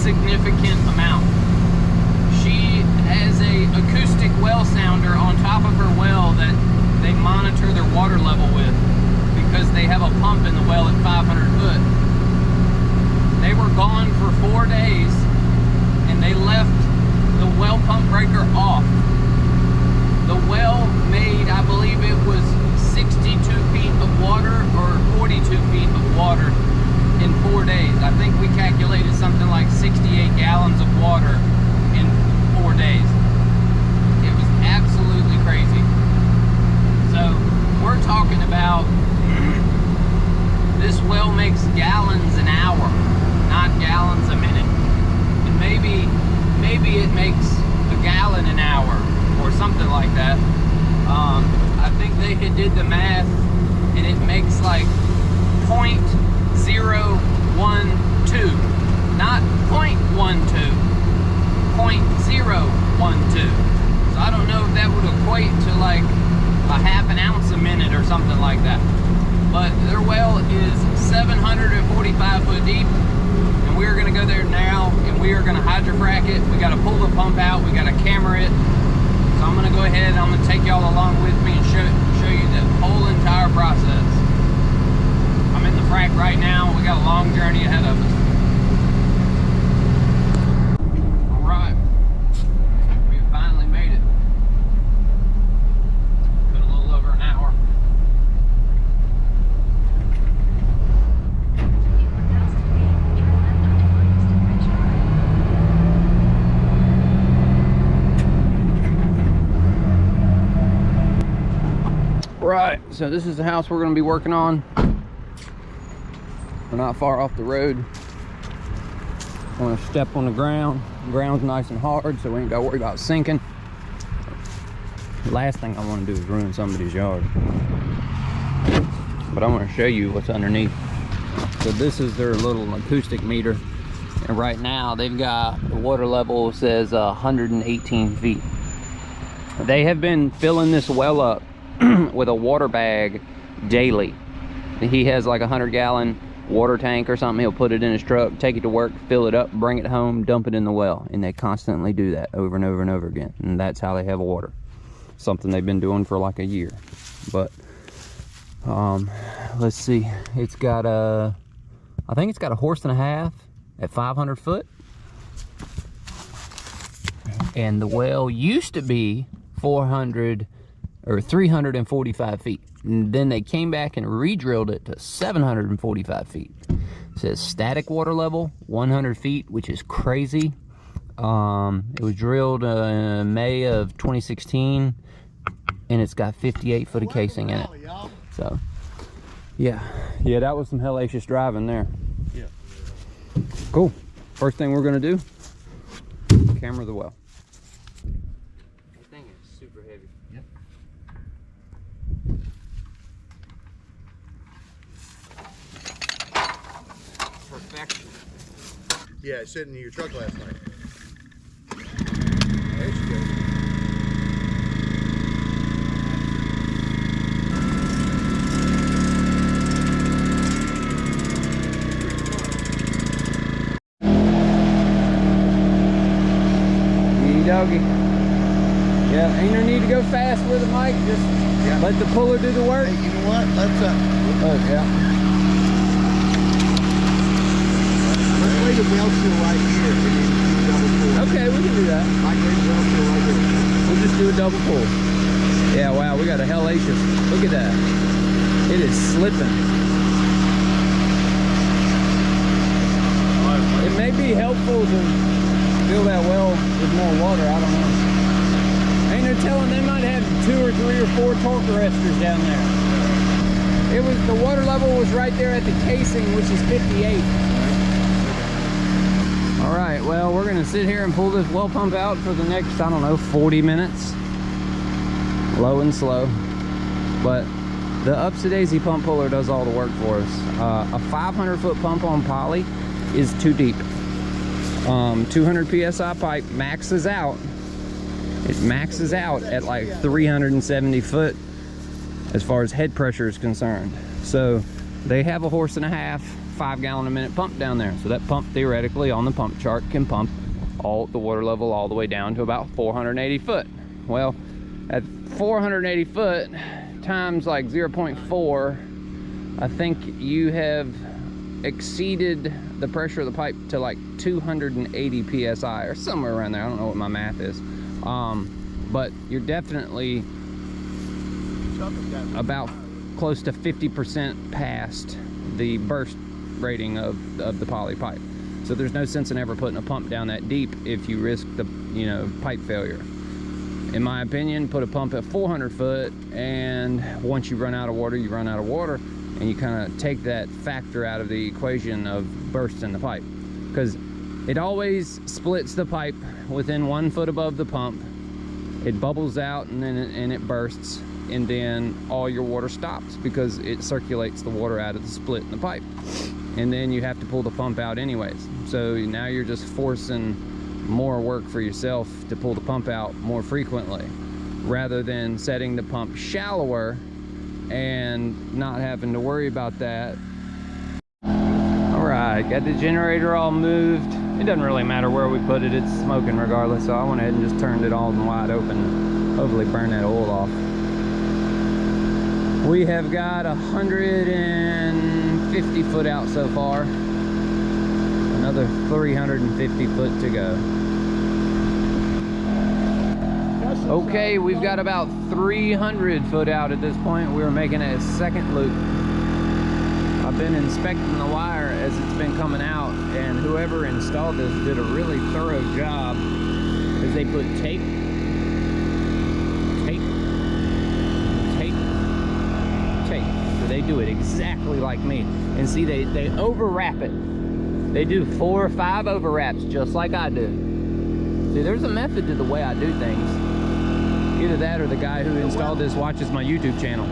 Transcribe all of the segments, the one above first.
significant amount. She has a acoustic well sounder on top of her well that they monitor their water level with, because they have a pump in the well at 500 foot. They were gone for 4 days, and they left the well pump breaker off. The well made, I believe it was 62 feet of water or 42 feet of water in 4 days. I think we calculated something like 68 gallons of water in 4 days. It was absolutely crazy. So we're talking about, this well makes gallons an hour, not gallons a minute. And maybe it makes a gallon an hour or something like that. I think they did the math, and it makes like 0.012, not 0.12, 0.012. So I don't know if that would equate to like a half an ounce a minute or something like that. But their well is 745 foot deep, and we're gonna go there now, and we are gonna hydro-frack it. We gotta pull the pump out, we gotta camera it. So I'm gonna go ahead and I'm gonna take y'all along with me and show you the whole entire process. I'm in the frack right now. We got a long journey ahead of us. All right, we have finally made it. It's been a little over an hour. Right, so this is the house we're going to be working on. We're not far off the road. I want to step on the ground. The ground's nice and hard, so we ain't got to worry about sinking. The last thing I want to do is ruin somebody's yard. But I want to show you what's underneath. So this is their little acoustic meter. And right now they've got, the water level says 118 feet. They have been filling this well up with a water bag daily. He has like a 100-gallon water tank or something. He'll put it in his truck, take it to work, fill it up, bring it home, dump it in the well. And they constantly do that over and over and over again. And that's how they have water. Something they've been doing for like a year. But let's see, it's got a, I think it's got a horse and a half at 500 foot. And the well used to be 345 feet. And then they came back and re-drilled it to 745 feet. It says static water level 100 feet, which is crazy. It was drilled in May of 2016, and it's got 58 foot of casing in it. So yeah, that was some hellacious driving there. Yeah, cool. First thing we're gonna do, camera the well. That thing is super heavy. Yep. Perfection. Yeah, it's sitting in your truck last night. There she goes. Doggy. Yeah, ain't no need to go fast with it, Mike. Just let the puller do the work. Hey, you know what? Let's oh yeah. Let's lay the well seal right here and then do a double pull. Okay, we can do that. Like lay the well seal right here. We'll just do a double pull. Yeah, wow, we got a hellacious. Look at that. It is slipping. It may be helpful to fill that well with more water, I don't know. Ain't no telling, they might have 2 or 3 or 4 torque arresters down there. It was, the water level was right there at the casing, which is 58. All right, well, we're gonna sit here and pull this well pump out for the next, I don't know, 40 minutes. Low and slow. But the Upsy-Daisy pump puller does all the work for us. A 500-foot pump on poly is too deep. 200 psi pipe maxes out. It maxes out at like 370 foot as far as head pressure is concerned. So they have a horse and a half 5-gallon-a-minute pump down there. So that pump theoretically on the pump chart can pump all the water level all the way down to about 480 foot. Well, at 480 foot times like 0.4, I think you have exceeded the pressure of the pipe to like 280 psi or somewhere around there. I don't know what my math is, but you're definitely about close to 50% past the burst rating of the poly pipe. So there's no sense in ever putting a pump down that deep if you risk the, you know, pipe failure. In my opinion, put a pump at 400 foot, and once you run out of water, you run out of water, and you kind of take that factor out of the equation of bursts in the pipe, because it always splits the pipe within 1 foot above the pump. It bubbles out and then it bursts, and then all your water stops because it circulates the water out of the split in the pipe, and then you have to pull the pump out anyways. So now you're just forcing more work for yourself to pull the pump out more frequently, rather than setting the pump shallower and not having to worry about that. All right, got the generator all moved. It doesn't really matter where we put it, it's smoking regardless, so I went ahead and just turned it all wide open, hopefully burn that oil off. We have got 150 foot out so far, another 350 foot to go. Okay, we've got about 300 foot out at this point. We're making a second loop. I've been inspecting the wire as it's been coming out, and whoever installed this did a really thorough job, as they put tape, so they do it exactly like me. And see, they overwrap it. They do 4 or 5 overwraps just like I do. See, there's a method to the way I do things. Either that or the guy who installed this watches my YouTube channel.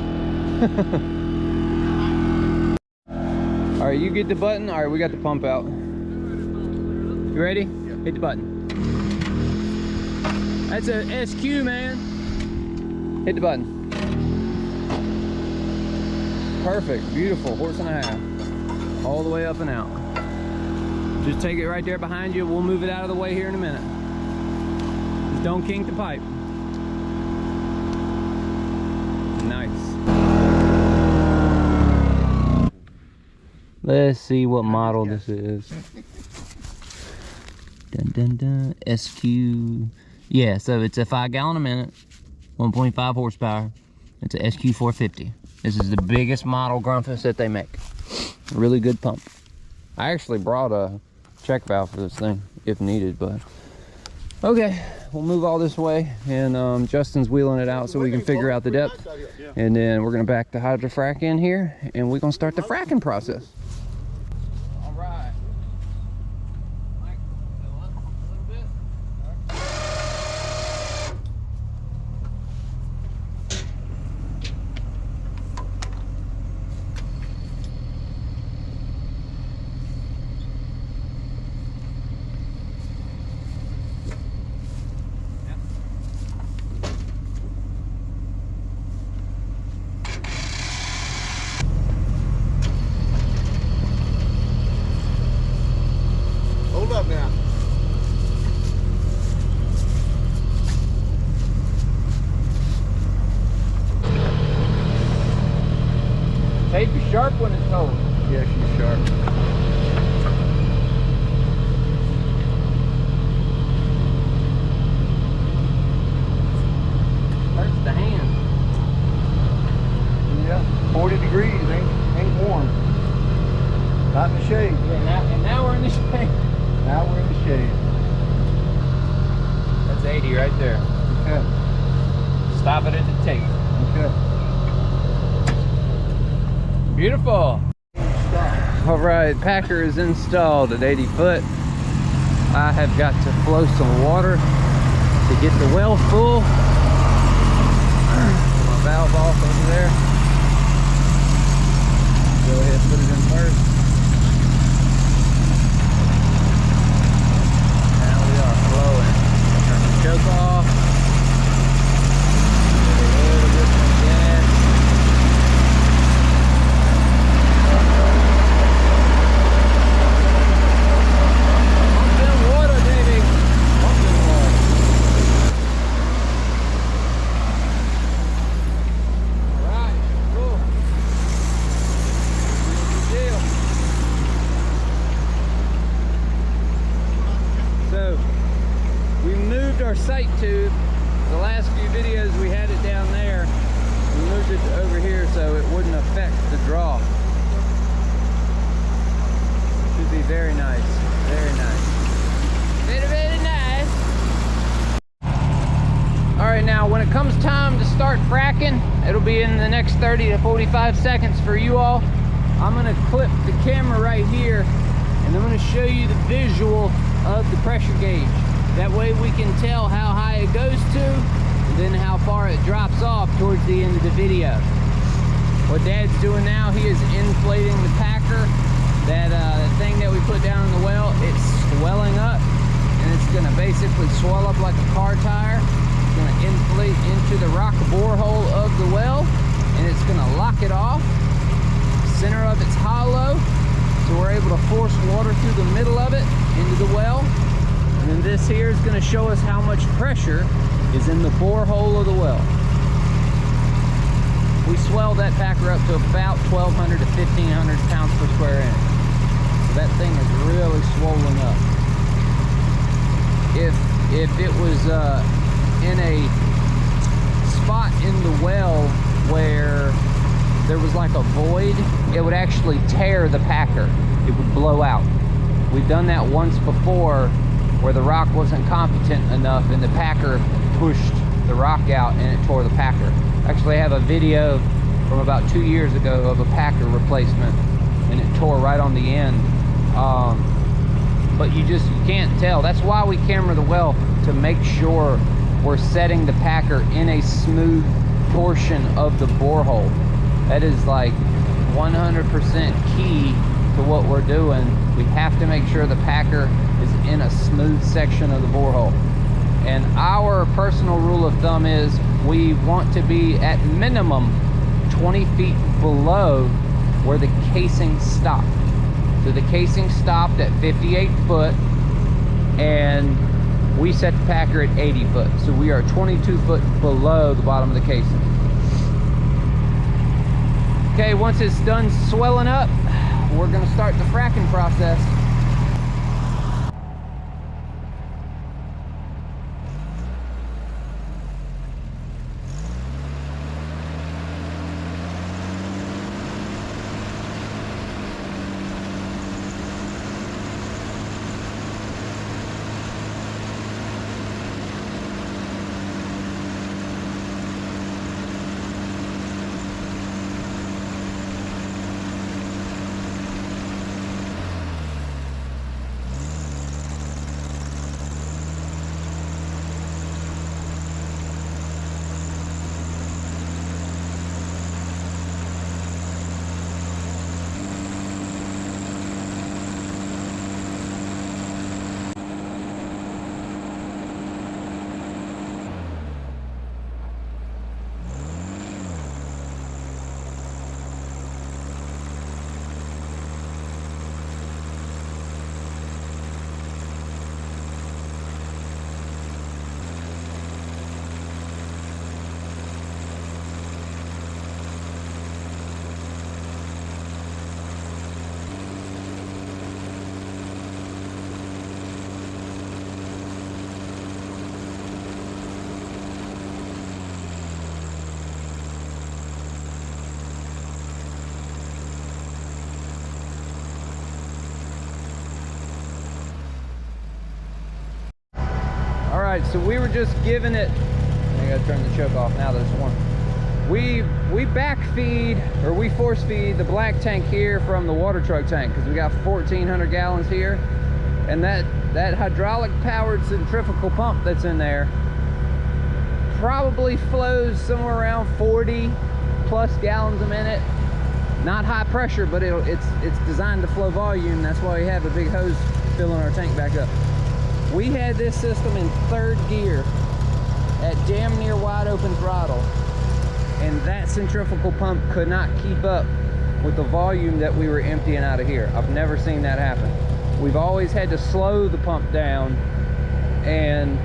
All right, you get the button. All right, we got the pump out. You ready? Yeah. Hit the button. That's a SQ, man. Hit the button. Perfect, beautiful, 1.5 horses. All the way up and out. Just take it right there behind you. We'll move it out of the way here in a minute. Just don't kink the pipe. Nice. Let's see what model this is. Dun dun dun. SQ. Yeah, so it's a 5 gallon a minute, 1.5 horsepower. It's a SQ 450. This is the biggest model Grumpus that they make. Really good pump. I actually brought a check valve for this thing if needed, but okay, we'll move all this way, and Justin's wheeling it out so we can figure out the depth, and then we're gonna back the Hydro-Frack in here, and we're gonna start the fracking process. All right. Mike, fill up a little bit. Tape is sharp when it's cold. Yeah, she's sharp. Hurts the hand. Yeah, 40 degrees, ain't warm. Not in the shade. Yeah, now we're in the shade. Now we're in the shade. That's 80 right there. Okay. Stop it at the tape. Okay. Beautiful. All right, Packer is installed at 80 foot. I have got to flow some water to get the well full. My valve off over there. Go ahead and put it in first. Now we are flowing. Turn the choke off. A little bit more gas. moved our sight tube. The last few videos we had it down there. We moved it over here so it wouldn't affect the draw. Should be very nice. Very nice. Very, very nice. Alright, now when it comes time to start fracking, it'll be in the next 30 to 45 seconds for you all. I'm going to clip the camera right here and I'm going to show you the visual of the pressure gauge. That way we can tell how high it goes to and then how far it drops off towards the end of the video. What Dad's doing now, he is inflating the packer. That thing that we put down in the well, it's swelling up and it's going to basically swell up like a car tire. It's going to inflate into the rock borehole of the well and it's going to lock it off. Center of it's hollow, so we're able to force water through the middle of it into the well. And then this here is going to show us how much pressure is in the borehole of the well. We swell that packer up to about 1,200 to 1,500 pounds per square inch. So that thing is really swollen up. If it was in a spot in the well where there was like a void, it would actually tear the packer. It would blow out. We've done that once before where the rock wasn't competent enough and the packer pushed the rock out and it tore the packer. Actually, I have a video from about 2 years ago of a packer replacement and it tore right on the end. But you can't tell. That's why we camera the well, to make sure we're setting the packer in a smooth portion of the borehole. That is like 100% key to what we're doing. We have to make sure the packer is in a smooth section of the borehole. And our personal rule of thumb is we want to be at minimum 20 feet below where the casing stopped. So the casing stopped at 58 foot and we set the packer at 80 foot. So we are 22 foot below the bottom of the casing. Okay, once it's done swelling up, we're gonna start the fracking process. So we were just giving it, I gotta turn the choke off now that it's warm. We back feed, or we force feed the black tank here from the water truck tank because we got 1,400 gallons here. And that hydraulic powered centrifugal pump that's in there probably flows somewhere around 40 plus gallons a minute. Not high pressure, but it's designed to flow volume. That's why we have a big hose filling our tank back up. We had this system in third gear at damn near wide open throttle, and that centrifugal pump could not keep up with the volume that we were emptying out of here. I've never seen that happen. We've always had to slow the pump down, and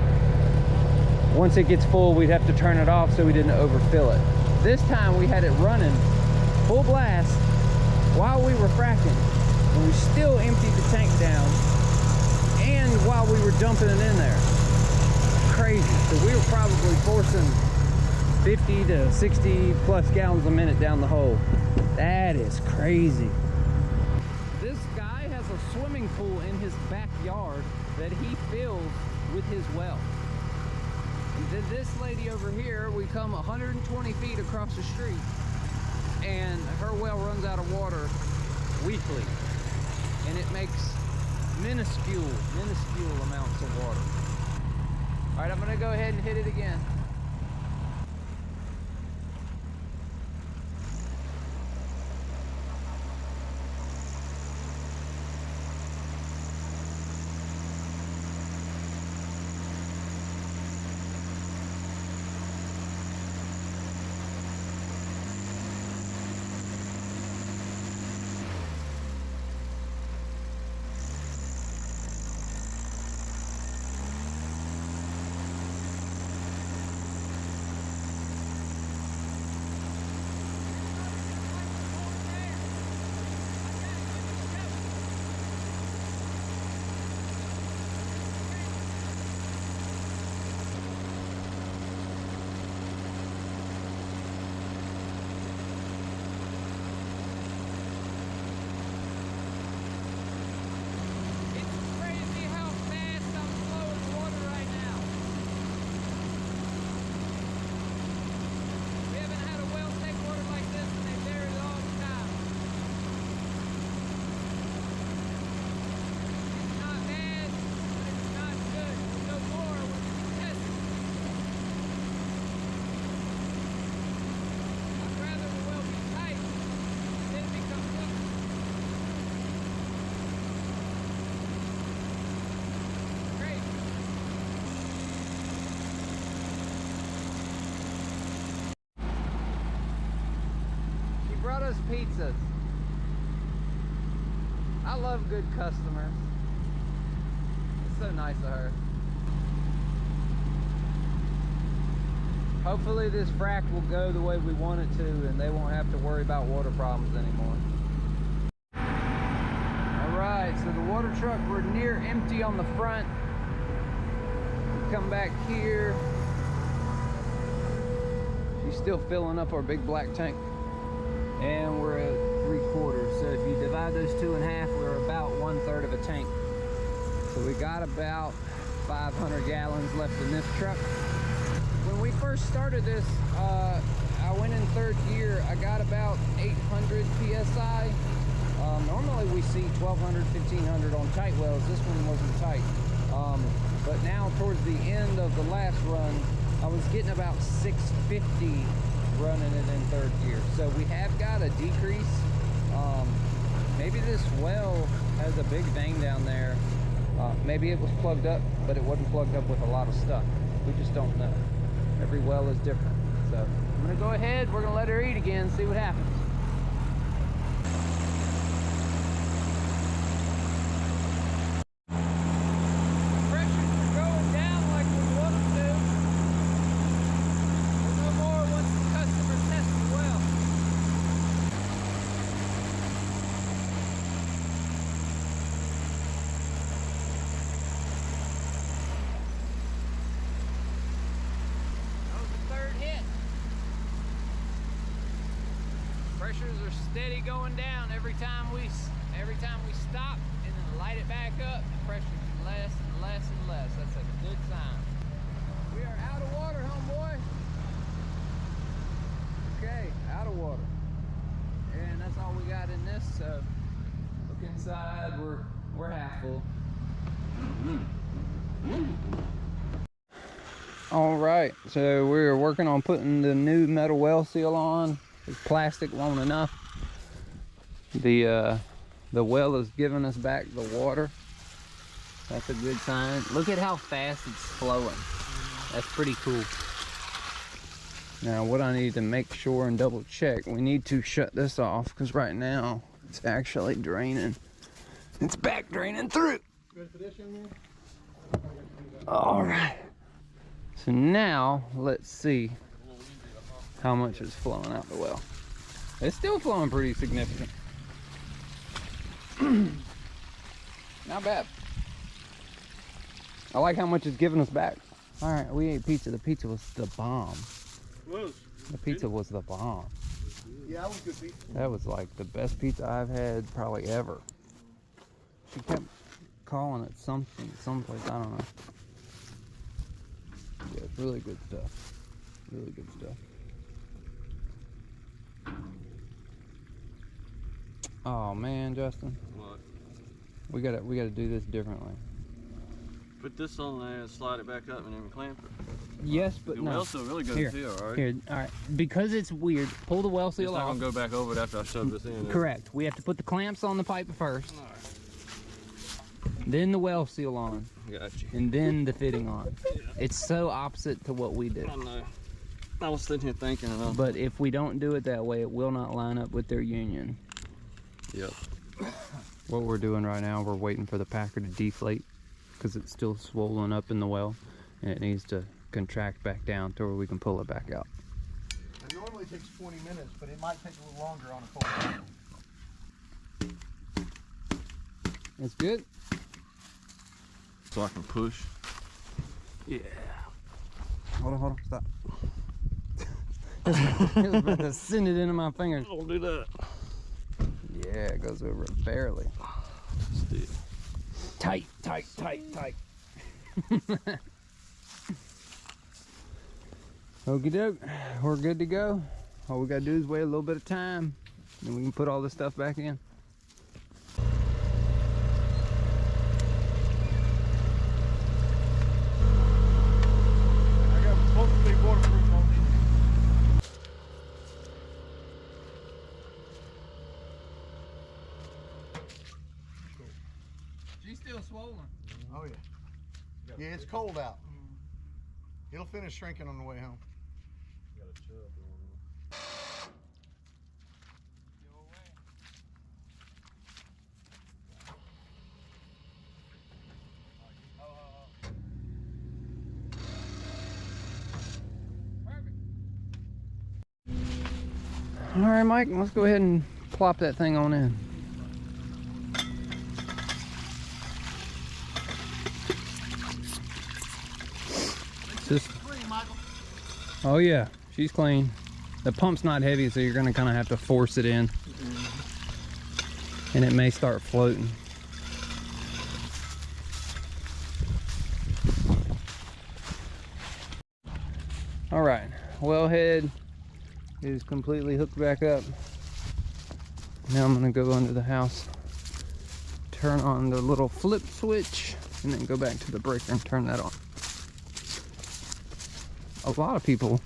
once it gets full, we'd have to turn it off so we didn't overfill it. This time we had it running full blast while we were fracking, and we still emptied the tank down and while we were dumping it in there. crazy. So we were probably forcing 50 to 60 plus gallons a minute down the hole. That is crazy. This guy has a swimming pool in his backyard that he fills with his well. And then this lady over here, we come 120 feet across the street, and her well runs out of water weekly, and it makes minuscule amounts of water. All right, I'm gonna go ahead and hit it again. Brought us pizzas. I love good customers. It's so nice of her. Hopefully this frack will go the way we want it to, and they won't have to worry about water problems anymore. Alright, so the water truck, we're near empty on the front. Come back here. She's still filling up our big black tank. And we're at 3/4. So if you divide those two in half, we're about 1/3 of a tank. So we got about 500 gallons left in this truck. When we first started this, I went in 3rd gear. I got about 800 PSI. Normally we see 1200, 1500 on tight wells. This one wasn't tight. But now towards the end of the last run, I was getting about 650 running it in 3rd gear. So we have got a decrease. Maybe this well has a big vein down there. Maybe it was plugged up, but it wasn't plugged up with a lot of stuff. We just don't know. Every well is different. So I'm gonna go ahead, we're gonna let her eat again, see what happens. Pressures are steady going down every time we stop and then light it back up. The pressure's less and less and less. That's a good sign. We are out of water, homeboy. Okay, out of water. And that's all we got in this. So look inside. We're half full. All right, so we're working on putting the new metal well seal on. The plastic won't enough. The well is giving us back the water. That's a good sign. Look at how fast it's flowing. That's pretty cool. Now what I need to make sure and double check, we need to shut this off because right now it's actually draining. It's back draining through. Good for this, young man? All right. So now let's see how much is flowing out the well. It's still flowing pretty significant. Not bad. I like how much it's giving us back. All right, we ate pizza. The pizza was the bomb. Close. The pizza was the bomb. Yeah, that was good pizza. That was like the best pizza I've had probably ever. She kept calling it something, someplace, I don't know. Yeah, it's really good stuff. Really good stuff. Oh man, Justin. What? We gotta do this differently. Put this on there and slide it back up and then clamp it. Yes, but The no. well seal really good Here, feel, right? Here, all right. Because it's weird, pull the well It's seal not off. gonna go back over it after I shove this in. Correct. We have to put the clamps on the pipe first, All right. then the well seal on, Got you. and then the fitting on. Yeah. It's so opposite to what we do. I know. I was sitting here thinking, But if we don't do it that way, it will not line up with their union. Yep. What we're doing right now, we're waiting for the packer to deflate because it's still swollen up in the well and it needs to contract back down to where we can pull it back out. It normally takes 20 minutes, but it might take a little longer on a cold day. That's good. So I can push. Yeah. Hold on, stop. I was about to send it into my fingers. Don't do that. Yeah, it goes over it barely. Still. Tight, tight, tight, tight. Okie doke, we're good to go. All we gotta do is wait a little bit of time, and we can put all this stuff back in. I got supposed to be waterproof on these. She's still swollen. Oh yeah. Yeah, it's cold out. It'll finish shrinking on the way home. All right, Mike, let's go ahead and plop that thing on in. Just, oh yeah, she's clean. The pump's not heavy, so you're gonna kind of have to force it in, and it may start floating. All right, wellhead is completely hooked back up. Now I'm gonna go under the house, turn on the little flip switch, and then go back to the breaker and turn that on. A lot of people,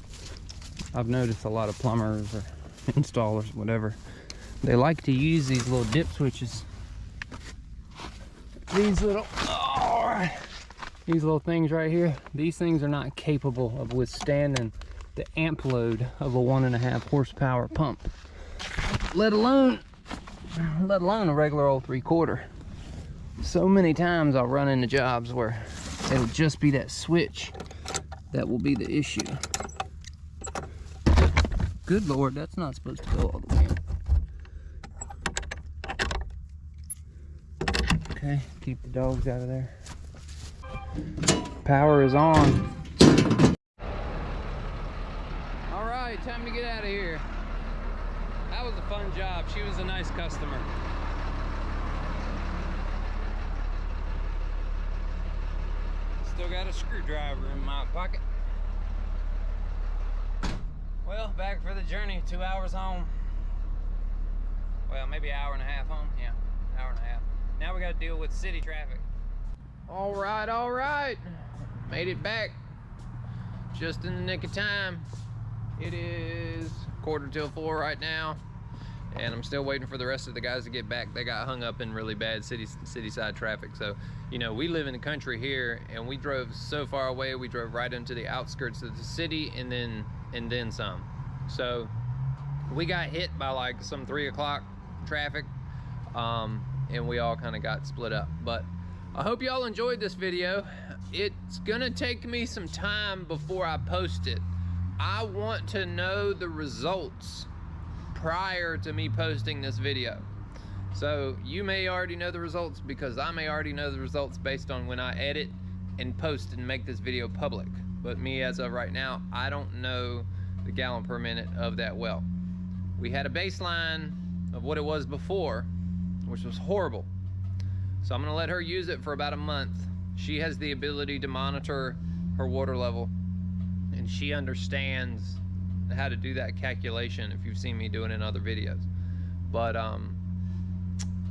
I've noticed a lot of plumbers or installers, whatever, they like to use these little dip switches. These little things right here, these things are not capable of withstanding the amp load of a 1.5 horsepower pump, let alone a regular old 3/4. So many times I'll run into jobs where it'll just be that switch that will be the issue. Good Lord, that's not supposed to go all the way in. Okay, keep the dogs out of there. Power is on. All right, time to get out of here. That was a fun job. She was a nice customer. Still got a screwdriver in my pocket. Well, back for the journey, 2 hours home. Well, maybe an hour and a half home. Yeah, hour and a half. Now we got to deal with city traffic. All right. Made it back just in the nick of time. It is 3:45 right now, and I'm still waiting for the rest of the guys to get back. They got hung up in really bad city side traffic. So, you know, we live in the country here, and we drove so far away. We drove right into the outskirts of the city, and then some. So we got hit by like some 3 o'clock traffic, and we all kind of got split up. But I hope y'all enjoyed this video. It's gonna take me some time before I post it. I want to know the results prior to me posting this video. So you may already know the results, because I may already know the results based on when I edit and post and make this video public. But me, as of right now, I don't know the gallon per minute of that well. We had a baseline of what it was before, which was horrible. So I'm gonna let her use it for about a month. She has the ability to monitor her water level, and she understands how to do that calculation if you've seen me do it in other videos. But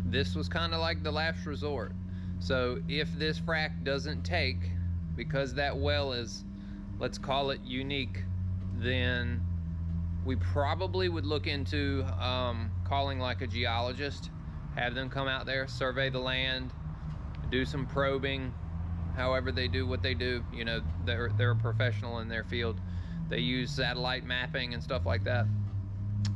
this was kind of like the last resort. So if this frack doesn't take, because that well is, let's call it unique, then we probably would look into calling like a geologist, have them come out there, survey the land, do some probing, however they do what they do. You know, they're a professional in their field. They use satellite mapping and stuff like that.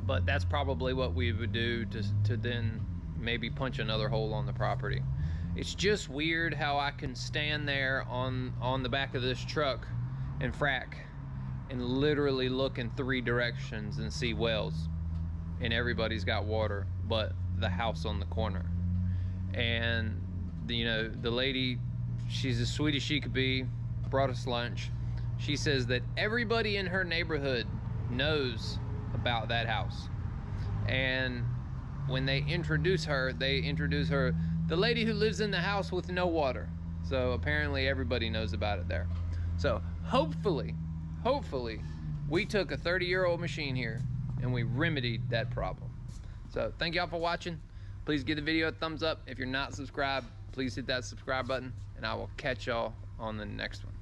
But that's probably what we would do to then maybe punch another hole on the property. It's just weird how I can stand there on the back of this truck and frack and literally look in 3 directions and see wells, and everybody's got water but the house on the corner. And you know, the lady, she's as sweet as she could be, brought us lunch. She says that everybody in her neighborhood knows about that house, and when they introduce her, the lady who lives in the house with no water. So apparently everybody knows about it there. So hopefully we took a 30-year-old machine here and we remedied that problem. So thank y'all for watching. Please give the video a thumbs up. If you're not subscribed, please hit that subscribe button, and I will catch y'all on the next one.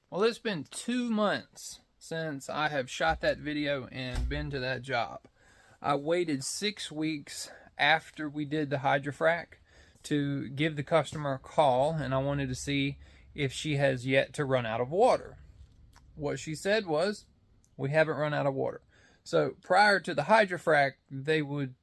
Well, it's been 2 months since I have shot that video and been to that job. I waited 6 weeks after we did the Hydro-Frack to give the customer a call, and I wanted to see if she has yet to run out of water. What she said was, we haven't run out of water. So prior to the Hydro-Frack, they would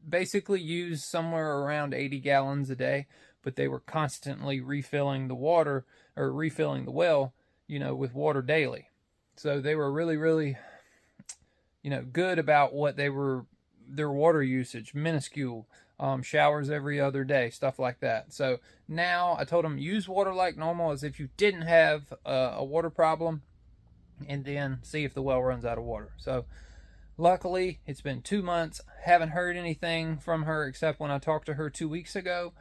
basically use somewhere around 80 gallons a day, but they were constantly refilling the water, or refilling the well, you know, with water daily. So they were really, you know, good about what their water usage, minuscule, showers every other day, stuff like that. So now I told them, use water like normal, as if you didn't have a water problem, and then see if the well runs out of water. So luckily, it's been 2 months. Haven't heard anything from her except when I talked to her 2 weeks ago.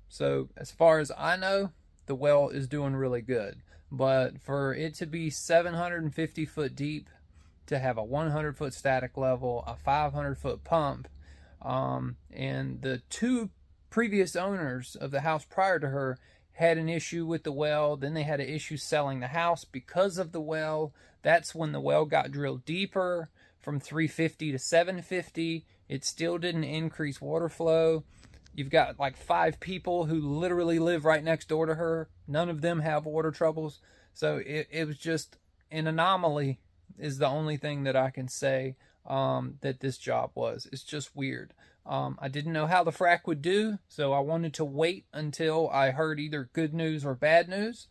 So as far as I know, the well is doing really good. But for it to be 750 foot deep, to have a 100 foot static level, a 500 foot pump, and the 2 previous owners of the house prior to her had an issue with the well. Then they had an issue selling the house because of the well. That's when the well got drilled deeper from 350 to 750. It still didn't increase water flow. You've got like 5 people who literally live right next door to her. None of them have water troubles. So it was just an anomaly, is the only thing that I can say that this job was. It's just weird. I didn't know how the frack would do, so I wanted to wait until I heard either good news or bad news.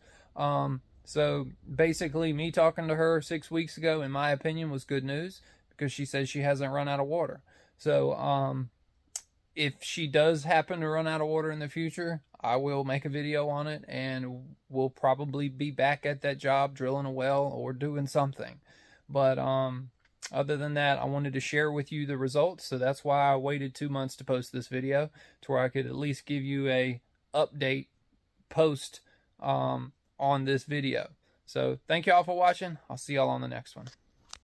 So basically, me talking to her 6 weeks ago, in my opinion, was good news, because she says she hasn't run out of water. So if she does happen to run out of water in the future, I will make a video on it, and we'll probably be back at that job drilling a well or doing something. But other than that, I wanted to share with you the results, so that's why I waited 2 months to post this video, to where I could at least give you a update post on this video. So thank y'all for watching. I'll see y'all on the next one.